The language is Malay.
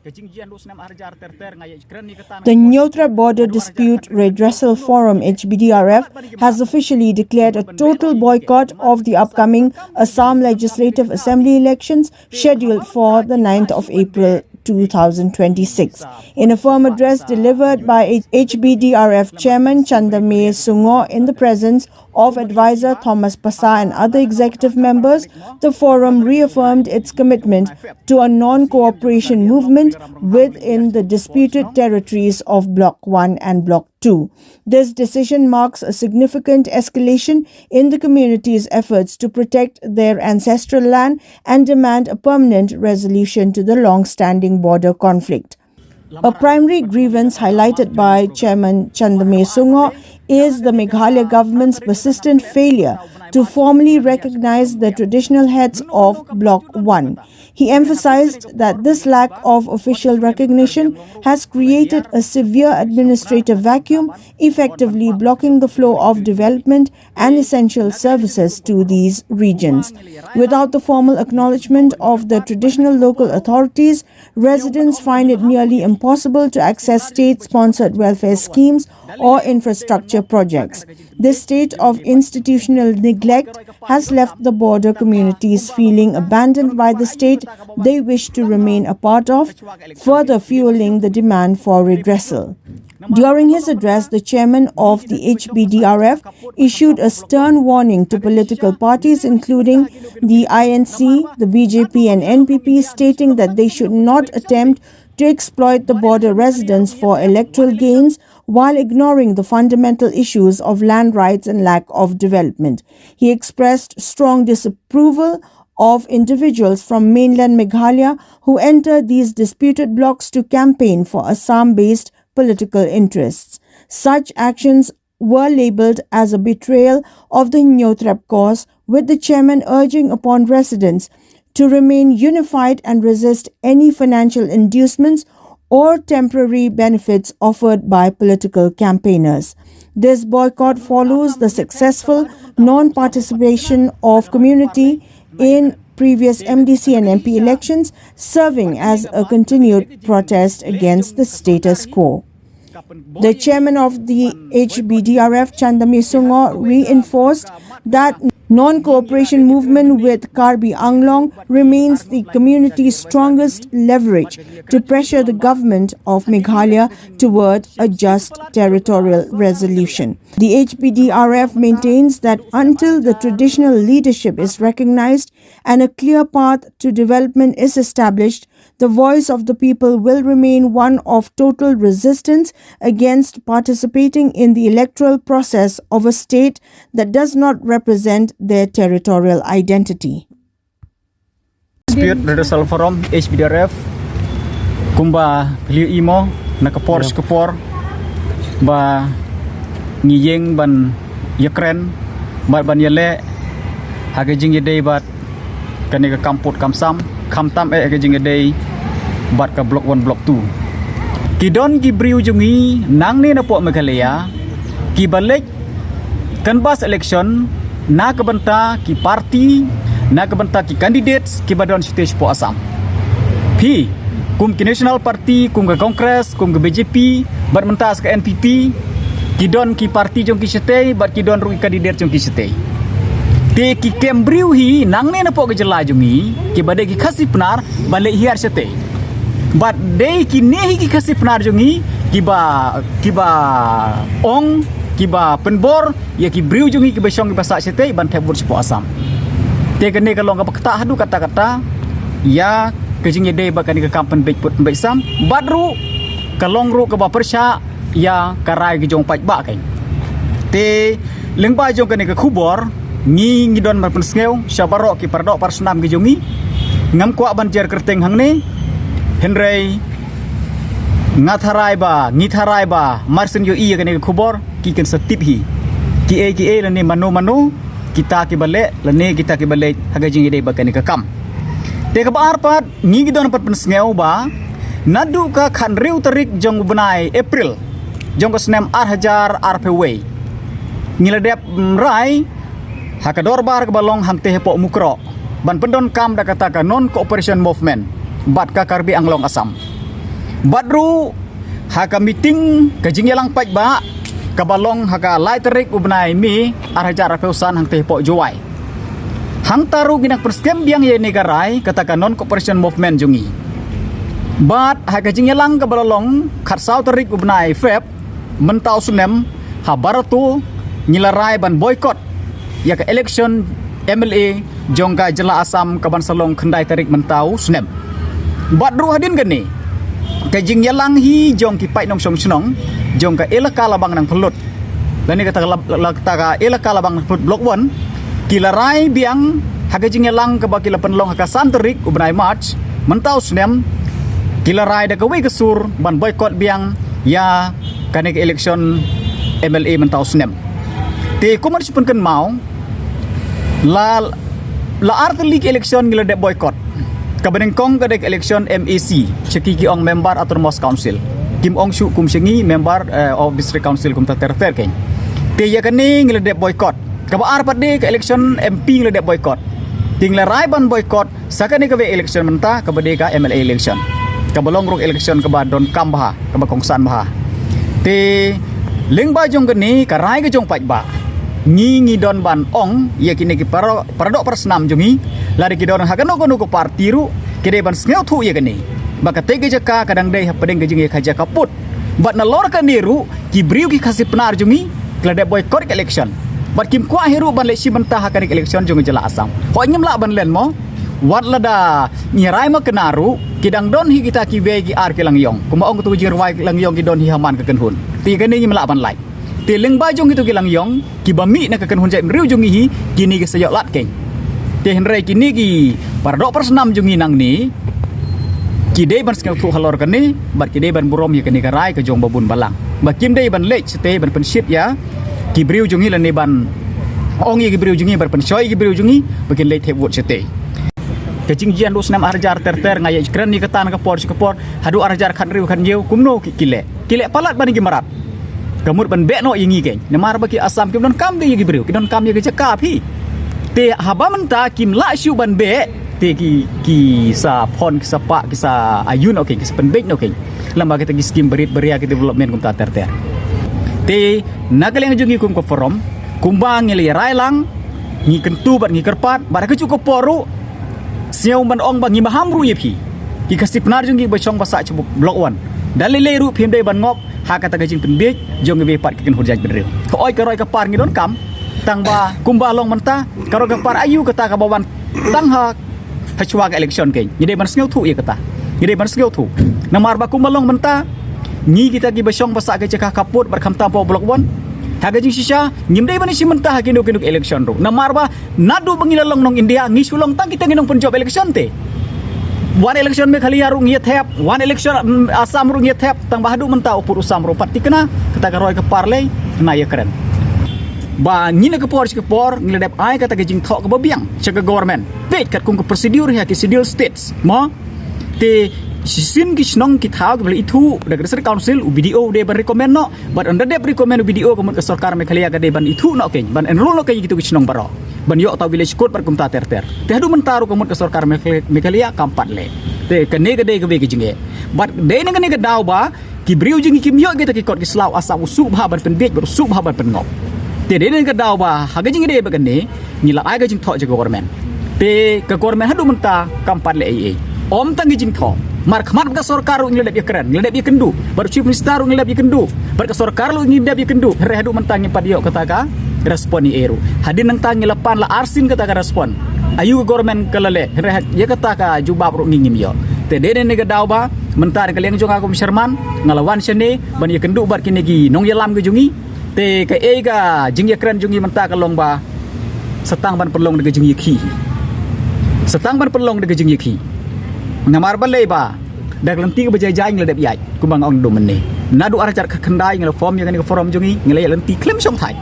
The Hynniewtrep Border Dispute Redressal Forum HBDRF has officially declared a total boycott of the upcoming Assam Legislative Assembly elections scheduled for the 9th of April 2026. In a firm address delivered by HBDRF Chairman Chandame Sungoh in the presence of Advisor Thomas Passah and other executive members, the forum reaffirmed its commitment to a non-cooperation movement within the disputed territories of Block 1 and Block 2. This decision marks a significant escalation in the community's efforts to protect their ancestral land and demand a permanent resolution to the long-standing border conflict. A primary grievance highlighted by Chairman Chandame Sungoh is the Meghalaya government's persistent failure to formally recognize the traditional heads of Block 1. He emphasized that this lack of official recognition has created a severe administrative vacuum, effectively blocking the flow of development and essential services to these regions. Without the formal acknowledgement of the traditional local authorities, residents find it nearly impossible to access state-sponsored welfare schemes or infrastructure projects. This state of institutional neglect has left the border communities feeling abandoned by the state they wish to remain a part of, further fueling the demand for redressal. During his address, the chairman of the HBDRF issued a stern warning to political parties including the INC, the BJP and NPP, stating that they should not attempt to exploit the border residents for electoral gains while ignoring the fundamental issues of land rights and lack of development. He expressed strong disapproval of individuals from mainland Meghalaya who entered these disputed blocks to campaign for Assam-based political interests. Such actions were labelled as a betrayal of the Hynniewtrep cause, with the chairman urging upon residents to remain unified and resist any financial inducements or temporary benefits offered by political campaigners. This boycott follows the successful non-participation of community in previous MDC and MP elections, serving as a continued protest against the status quo. The chairman of the HBDRF, Chandame Sungoh, reinforced that non-cooperation movement with Karbi Anglong remains the community's strongest leverage to pressure the government of Meghalaya toward a just territorial resolution. The HBDRF maintains that until the traditional leadership is recognized and a clear path to development is established, the voice of the people will remain one of total resistance against participating in the electoral process of a state that does not represent their territorial identity. Dispute Redressal Forum HBDRF kumba liu imo nakapor skapor ba ngiyeng ban Ukraine ban yale hagajing yedei bat kanega kamput kamsam kamtam hagajing yedei bat ka block 1 block 2 kidon gibriu jungi nang ni na po Meghalaya ki balik canvas election na kabanta ki party na kabanta ki candidates ki badon stage po Assam pi kum ki national party kum ke congress kum ke BJP bat mentas ke NPP ki don ki party jong ki sete bat ki don ru candidate jong ki sete te ki kembriu hi nang ne na po ke jela jongi ki bade ki khasi pnar bale hiar sete bat de ki nehi ki khasi pnar jongi kiba ong kiba penbor ya ki briu jungi ki besong ki pasak sete ban thebur sipo Assam te kene kalong ka kata hadu kata-kata ya kejing yede bakani ka kampen bejput besam badru kalong ru ka ba persya ya karai ki jong paj ba kai te lengba jong kene ka khubor ngi ngidon mar pensngeu syabaro ki pardok parsnam ki jongi ngam kwa banjer kerteng hangne henrei ngatharai ba marsen yo iya kene ka khubor ki kan setip hi ki a lane mano kita ki bale lane kita ki bale hagajing ide bakani ka kam te ka bar pat ngi gidon pat pensngeu ba nadu ka khan riu tarik jong bunai April jong ka snem hajar rpw ngiladep rai hakador bar ka balong hamte hepo mukro ban pendon kam da kata ka non cooperation movement bat ka Karbi Anglong Assam badru haka meeting kajing yalang paj ba kabalong haka lai terik ubnai mi arajar peusan hang teh pok juai hang taru ginak perskem biang ye negarai katakan non cooperation movement jungi bat haka jing yalang kabalong khatsau terik ubnai feb mentau sunem ha baratu nyilarai ban boycott ya ke election MLA jongka jela Assam kaban salong kendai tarik mentau sunem badru hadin gani kajing yalang hi jong ki pai nong song snong jong ka elaka labang nang pelut dan ni kata ka elaka labang nang pelut blok 1 kilarai biang hagajing yalang ka bakila penlong haka santerik ubnai march mentau snem kilarai da kawe kesur ban boycott biang ya kanek election MLA mentau snem te kuman sipun kan mau la artelik election ngila de boycott kabaneng kong kadek election MEC ceki ki ong member autonomous council kim ong shu kum sengi member of district council kum ter ken te ya kani ngila de boycott kaba ar pade ke election MP ngila de boycott tingla rai ban boycott sakane ka election menta kabade ka MLA election kabalong rok election kaba don kambha kaba kongsan bah te lengba jong kani ka rai ka jong paj ba ngi don ban ong ya kini ki paradok persnam jungi lari ki don hagano kono ko partiru kede ban sneu thu ya kini baka tege jaka kadang dei pedeng gejing ya kaja kaput bat na lor kaniru ki briu ki khasi penar jungi klade boycott election bat kim kwa heru ban leksi mentah hakan election jungi jela Assam ho nyem la ban len mo wat lada nyirai ma kenaru kidang don hi kita ki we ki ar ki lang yong kuma ong tu jirwai lang yong ki don hi haman ka kenhun ti kene nyem la ban lai ti leng bajong itu kilang yong ki bami na kakan hunjai mriu jungi hi kini ke sayok lat keng te henrai kini ki paradok persnam jungi nang ni ki dei ban skau thu halor kani bat ki dei ban burom ya kani karai ke jong babun balang bakim dei ban lech te ban penship ya ki briu jungi lan ne ban ong ye ki briu jungi ban penshoi ki briu jungi bakin lech te wot sete kecing jian lu senam arjar ter ngaya kran ni ketan ke por hadu arjar khan riu khan yeu kumno kile palat ban ki marat kamut ban bekno yengi geng nemar baki Assam kim don kam de yegi briu ki don kam yegi jaka phi te haba menta kim la shu ban be te ki sa phon ki sa pa ki sa ayun okay ki pen bek no okay lamba kita ki skim berit beria ki development kum ta ter te nagaleng jungi kum ko forum kumbang ngeli railang ngi kentu bat ngi kerpat bar ke cukup poru siau ban ong bang ngi mahamru yepi ki kasip nar jungi bachong basa cubuk blok 1 dalile ru phim dei ban ngop haka ta gajing penbek jong we pat ken hurjaj bedreu ko oi ka roi ka par ngi don kam tang ba kumba long menta karo ka par ayu kata ka bawan tang ha hachwa ka election ke ni ban sneu thu ye kata ni ban sneu thu namar ba kumba long menta ni kita ki basong basa ka cekah kaput bar kham tampo blok 1 haga jing sisa nyim dei ban si menta ha kinuk election ru namar ba nadu bangila long nong India ngi sulong tang kita nginong penjob election te one election me khali arung ye thep one election Assam rung ye thep tang bahadu menta upur usam ro pati kena kata ka roi ka parlei na ye keren ba ngina ke por ngledep ai kata ke jing thok ke babiang chaka government pet kat kung ke prosedur ya ke schedule states mo te sisin ki snong ki thau ke itu Redressal council UBDO de ban recommend no but under de recommend UBDO ke ke sarkar me khali de ban itu no ke ban enroll no ke gitu ki snong baro ban yo taw village code par kum ta ter te hadu mentaru ke ke sarkar me khali kampat le te kene ke de ke be jinge but de ne ke daw ba ki briu jingi kim yo ke ta ki kot ki slaw Assam usuk ba ban pen bek usuk ba ban pen ngop te de ne ke daw ba haga jingi de ba kene ngila ai ga jing tho je government te ke government hadu menta kampat le ai om tangi jing tho mar khmat ka sarkar ngilep ye keren ngilep ye kendu bar chief minister ngilep ye kendu bar ka sarkar lu ngilep ye kendu re hadu mentangi padio kata ka respon ni eru hadin nang tangi lepan la arsin kata ka respon ayu government kalale re ye kata ka jubab ru ngingim yo te de ne ga daw ba mentar ka leng jong aku sherman ngalawan sene ban ye kendu bar kini gi nong ye lam ge jungi te ka e ga jing ye keren jungi menta ka long ba setang ban perlong de jing ye khi setang ban perlong de jing ye khi ngamar balai ba dak lenti ke bejai ngledep yai kumbang ong do meneh nadu arajar ka khandai ngel form yang ni forum jungi ngele lenti klem song thai